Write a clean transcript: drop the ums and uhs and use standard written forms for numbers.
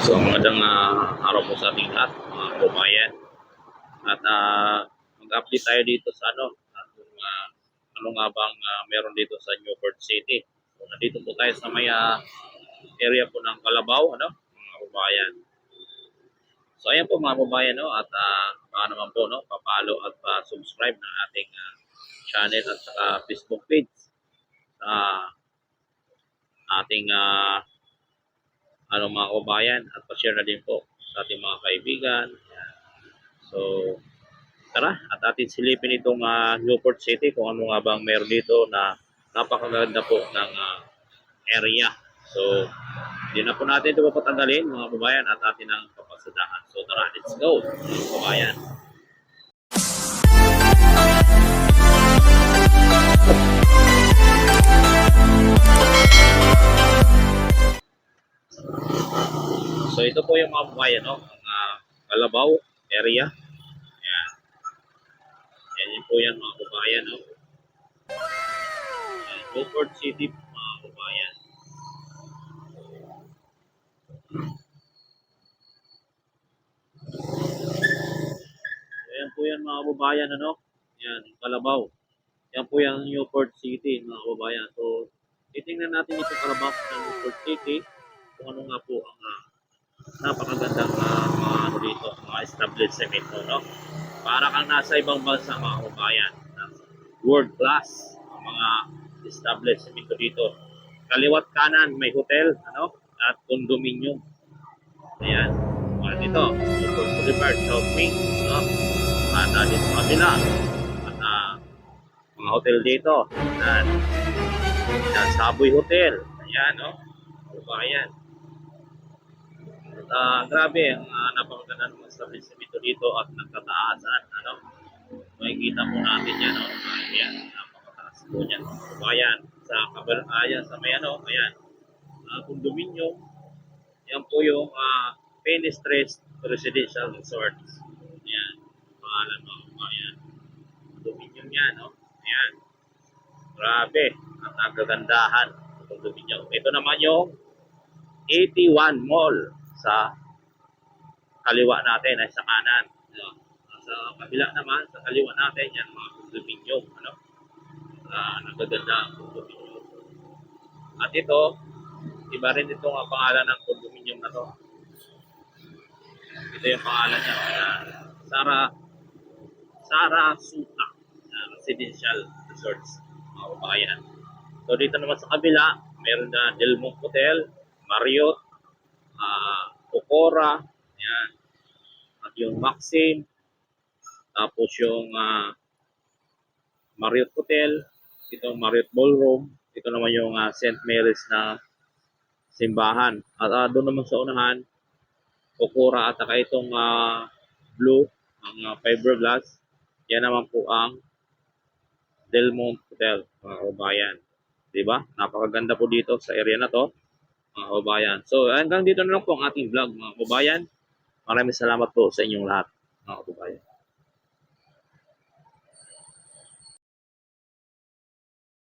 So, magandang araw po sa ating lahat, mga kababayan. At mag-update tayo dito sa ano nga bang meron dito sa Newport City. So, nandito po tayo sa may area po ng Kalabaw, mga kababayan. So, ayan po mga kababayan, at baka naman po, papalo at subscribe ng ating channel at saka Facebook page sa ating mga kababayan, at pa-share na din po sa ating mga kaibigan. So, tara at atin silipin itong Newport City kung ano nga bang meron dito na napakaganda po ng area. So, hindi na po natin ito papatanggalin mga kababayan at atin ang papasadahan. So, tara, let's go mga kababayan. So, ito po yung mga kababayan, ang Kalabaw area. Ayan. Yan po yan mga kababayan, Newport City mga kababayan. So, yan po yan mga kababayan, yan, Kalabaw. Yan po yung Newport City mga kababayan. So, titingnan natin ito Kalabaw ng Newport City kung ano nga po ang napakagandang mga dito, mga establishment, Para kang nasa ibang bansa mga kababayan. World class ang mga establishment dito. Kaliwat kanan may hotel, at condominium. Ayan. At ito, Newport Boulevard, South Wing, At dito sa kabila. At mga hotel dito. Ayan. Saboy Hotel. Ayan, kababayan. At grabe, ang napakaganda ng establishment dito at nagtataasan, makikita po natin yan, ayan, napakataas po yan, kababayan, sa kabayan, sa may ayan, condominium, yan po yung Fenestress Residential Resorts, ayan, pangalan mga kababayan, condominium yan, ayan, grabe, ang nagagandahan, condominium. Ito naman yung 81 Mall sa kaliwa natin ay sa kanan. Sa kabila naman, sa kaliwa natin, yan mga condominium. Nagaganda ang condominium. At ito, iba rin ito ang pangalan ng condominium na to. Ito yung pangalan niya. Sarasuta Residential Resorts. Mga kabayan. So dito naman sa kabila, meron na Del Monte Hotel, Marriott, Okora, yan. At yung Maxim, tapos yung Marriott Hotel, itong Marriott Ballroom, ito naman yung St. Mary's na simbahan. At doon naman sa unahan, Okora at saka itong blue, ang fiberglass, yan naman po ang Del Monte Hotel, mga kababayan. Diba? Napakaganda po dito sa area na to, mga kababayan. So, hanggang dito na lang po ang ating vlog, mga kababayan. Maraming salamat po sa inyong lahat, mga kababayan.